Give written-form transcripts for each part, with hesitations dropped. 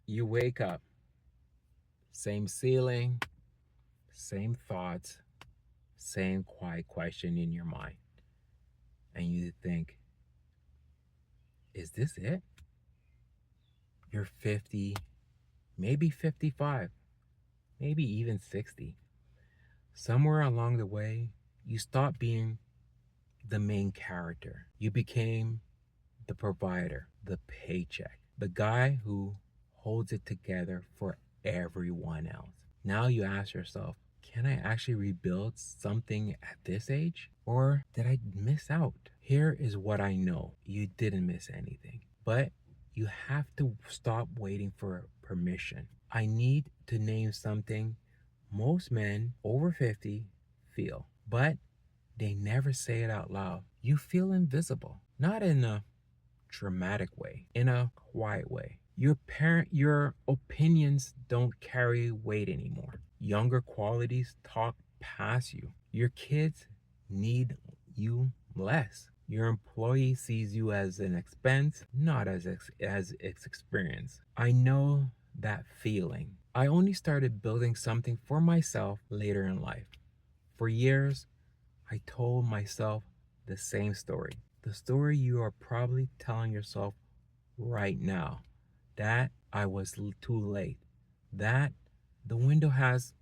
You wake up, same ceiling, same thoughts, same quiet question in your mind. And you think, is this it? You're 50, maybe 55, maybe even 60. Somewhere along the way, you stop being the main character. You became the provider, the paycheck, the guy who holds it together for everyone else. Now you ask yourself, can I actually rebuild something at this age? Or did I miss out? Here is what I know. You didn't miss anything. But you have to stop waiting for permission. I need to name something most men over 50 feel, but they never say it out loud. You feel invisible, not in a dramatic way, in a quiet way. Your opinions don't carry weight anymore. Younger qualities talk past you. Your kids need you less. Your employee sees you as an expense, not as experience. I know that feeling. I only started building something for myself later in life. For years, I told myself the same story. The story you are probably telling yourself right now, that I was too late, that the window has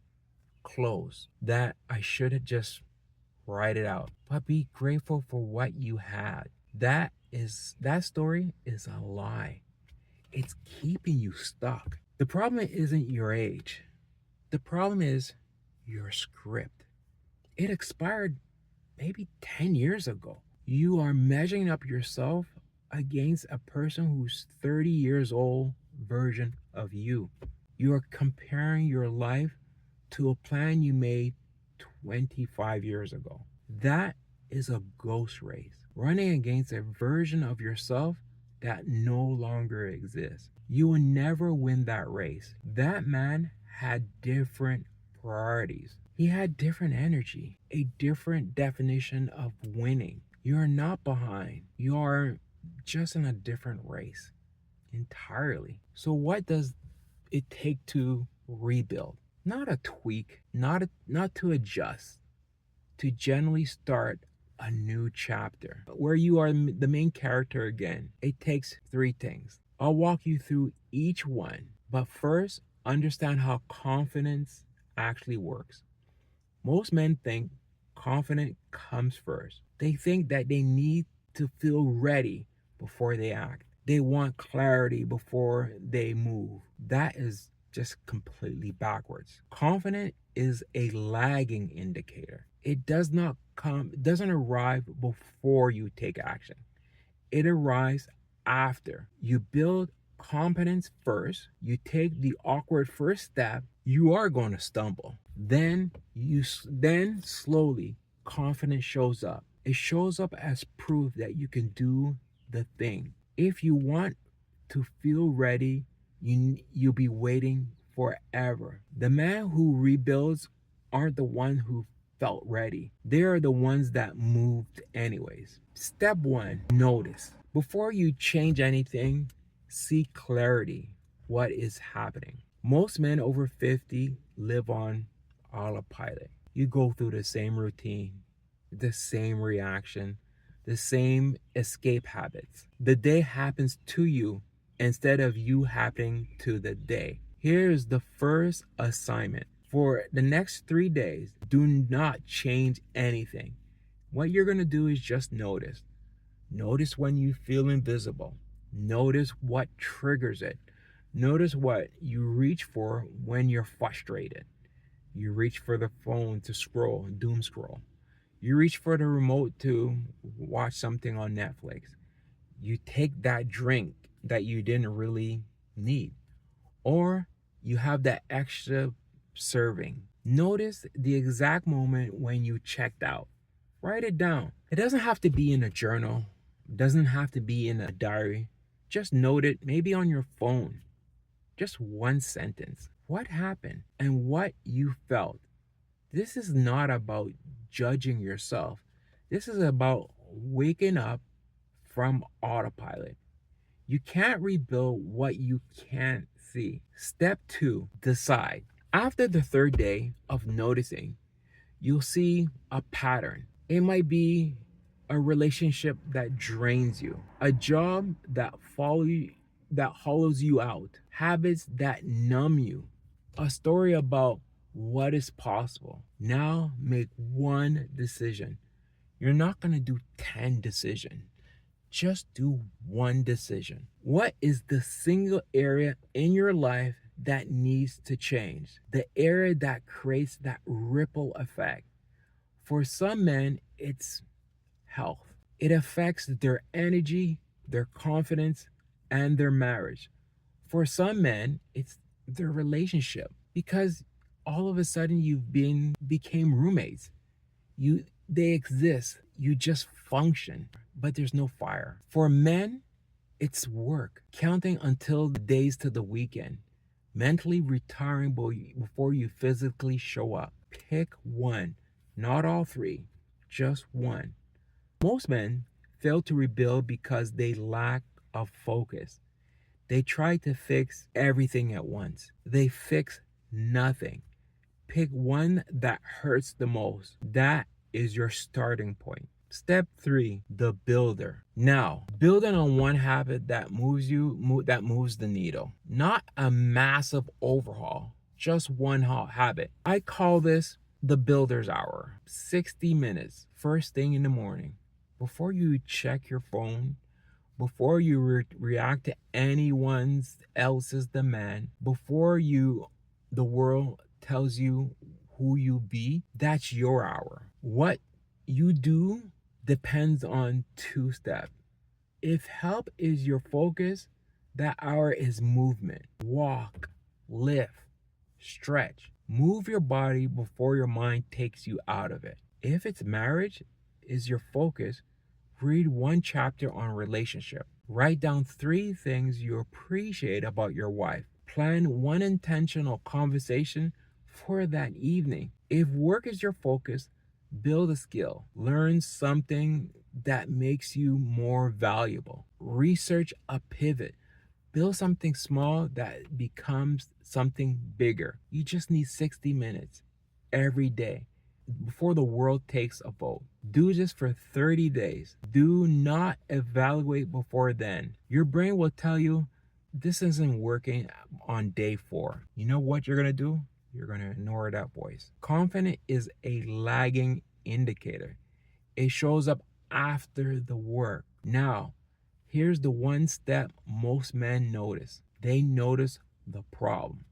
closed, that I should have just write it out. But be grateful for what you had. That story is a lie. It's keeping you stuck. The problem isn't your age. The problem is your script. It expired maybe 10 years ago. You are measuring up yourself against a person who's 30 years old version of you. You are comparing your life to a plan you made 25 years ago. That is a ghost race, running against a version of yourself that no longer exists. You will never win that race. That man had different priorities. He had different energy, a different definition of winning. You're not behind. You are just in a different race entirely. So what does it take to rebuild? Not a tweak, not to adjust, to gently start a new chapter where you are the main character again. It takes three things. I'll walk you through each one, but first, understand how confidence actually works. Most men think confidence comes first. They think that they need to feel ready before they act. They want clarity before they move. That is just completely backwards. Confidence is a lagging indicator. It doesn't arrive before you take action. It arrives after. You build competence first, you take the awkward first step, you are going to stumble. Then slowly confidence shows up. It shows up as proof that you can do the thing. If you want to feel ready, you'll be waiting forever. The man who rebuilds aren't the one who felt ready. They are the ones that moved anyways. Step one, notice. Before you change anything, see clarity. What is happening? Most men over 50 live on autopilot. You go through the same routine, the same reaction, the same escape habits. The day happens to you instead of you happening to the day. Here's the first assignment. For the next 3 days, do not change anything. What you're going to do is just notice. Notice when you feel invisible. Notice what triggers it. Notice what you reach for when you're frustrated. You reach for the phone to scroll, doom scroll. You reach for the remote to watch something on Netflix. You take that drink that you didn't really need. Or you have that extra serving. Notice the exact moment when you checked out. Write it down. It doesn't have to be in a journal. It doesn't have to be in a diary. Just note it maybe on your phone. Just one sentence. What happened and what you felt. This is not about judging yourself. This is about waking up from autopilot. You can't rebuild what you can't see. Step 2, decide. After the third day of noticing, you'll see a pattern. It might be a relationship that drains you, a job that hollows you out, habits that numb you, a story about what is possible. Now make one decision. You're not going to do 10 decisions. Just do one decision. What is the single area in your life that needs to change? The area that creates that ripple effect. For some men, it's health. It affects their energy, their confidence, and their marriage. For some men, it's their relationship, because all of a sudden became roommates. They exist. You just function, but there's no fire. For men, it's work, counting until the days to the weekend, mentally retiring before you physically show up. Pick one, not all three, just one. Most men fail to rebuild because they lack of focus. They try to fix everything at once. They fix nothing. Pick one that hurts the most. That is your starting point. Step 3, the builder. Now, building on one habit that moves the needle. Not a massive overhaul, just one habit. I call this the builder's hour. 60 minutes, first thing in the morning. Before you check your phone, before you react to anyone else's demand, before the world tells you who you be, that's your hour. What you do depends on 2 steps. If help is your focus, that hour is movement. Walk, lift, stretch. Move your body before your mind takes you out of it. If it's marriage is your focus, read 1 chapter on relationship. Write down 3 things you appreciate about your wife. Plan 1 intentional conversation for that evening. If work is your focus, build a skill. Learn something that makes you more valuable. Research a pivot. Build something small that becomes something bigger. You just need 60 minutes every day before the world takes a vote. Do this for 30 days. Do not evaluate before then. Your brain will tell you this isn't working on day 4. You know what you're going to do? You're going to ignore that voice. Confidence is a lagging indicator. It shows up after the work. Now, here's the one step most men notice. They notice the problem.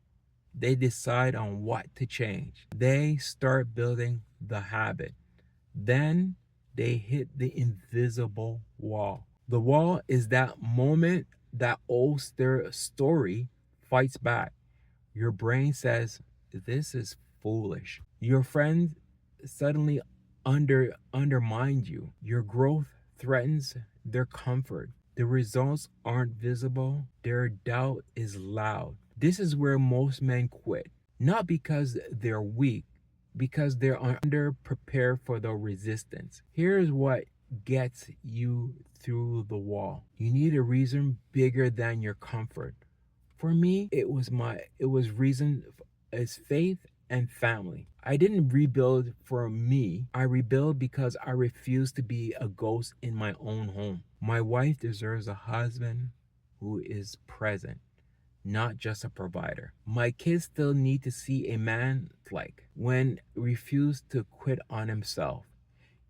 They decide on what to change. They start building the habit. Then they hit the invisible wall. The wall is that moment that old story fights back. Your brain says, this is foolish. Your friends suddenly undermine you. Your growth threatens their comfort. The results aren't visible. Their doubt is loud. This is where most men quit. Not because they're weak, because they're underprepared for the resistance. Here's what gets you through the wall. You need a reason bigger than your comfort. For me, it was reason is faith and family. I didn't rebuild for me. I rebuild because I refuse to be a ghost in my own home. My wife deserves a husband who is present, not just a provider. My kids still need to see a man like when refused to quit on himself.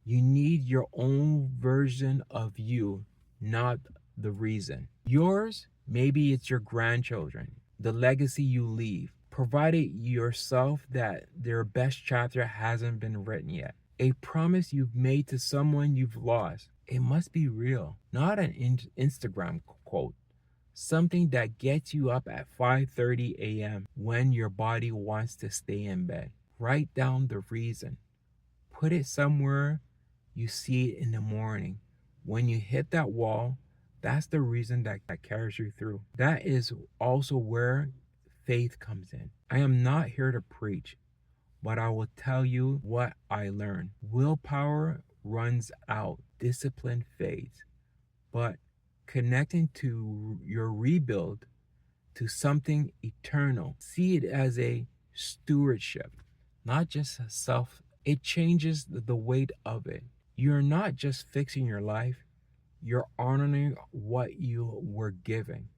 You need your own version of you, not the reason. Yours, maybe it's your grandchildren, the legacy you leave. Provided yourself that their best chapter hasn't been written yet. A promise you've made to someone you've lost. It must be real, not an Instagram quote. Something that gets you up at 5:30 a.m. when your body wants to stay in bed. Write down the reason. Put it somewhere you see it in the morning. When you hit that wall, that's the reason that carries you through. That is also where faith comes in. I am not here to preach, but I will tell you what I learned. Willpower runs out, discipline fades, but connecting to your rebuild to something eternal. See it as a stewardship, not just a self. It changes the weight of it. You're not just fixing your life, you're honoring what you were given.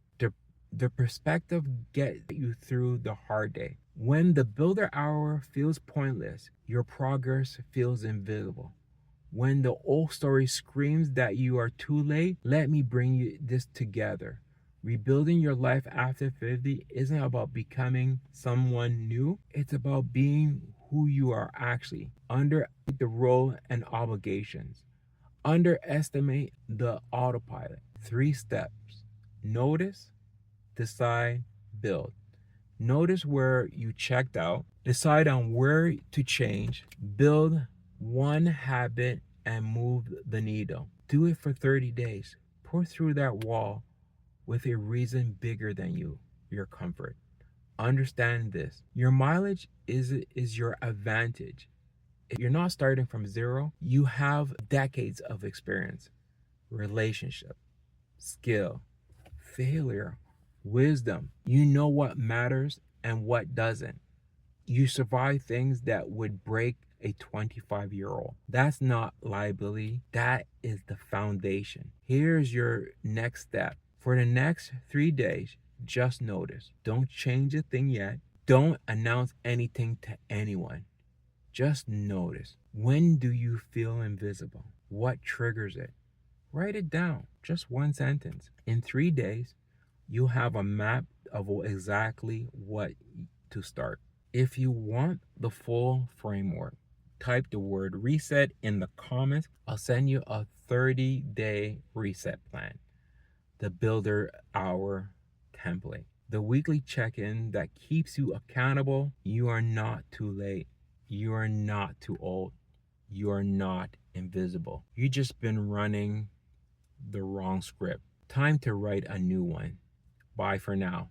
The perspective get you through the hard day. When the builder hour feels pointless, your progress feels invisible. When the old story screams that you are too late, let me bring you this together. Rebuilding your life after 50 isn't about becoming someone new. It's about being who you are actually, under the role and obligations. Underestimate the autopilot. 3 steps. Notice, decide, build. Notice where you checked out, decide on where to change, build one habit and move the needle. Do it for 30 days. Push through that wall with a reason bigger than you, your comfort. Understand this. Your mileage is your advantage. If you're not starting from zero, you have decades of experience, relationship, skill, failure, wisdom. You know what matters and what doesn't. You survive things that would break a 25-year-old. That's not liability. That is the foundation. Here's your next step. For the next 3 days, just notice. Don't change a thing yet. Don't announce anything to anyone. Just notice. When do you feel invisible? What triggers it? Write it down. Just one sentence. In 3 days, you'll have a map of exactly what to start. If you want the full framework, type the word reset in the comments. I'll send you a 30-day reset plan, the builder hour template, the weekly check-in that keeps you accountable. You are not too late. You are not too old. You are not invisible. You just been running the wrong script. Time to write a new one. Bye for now.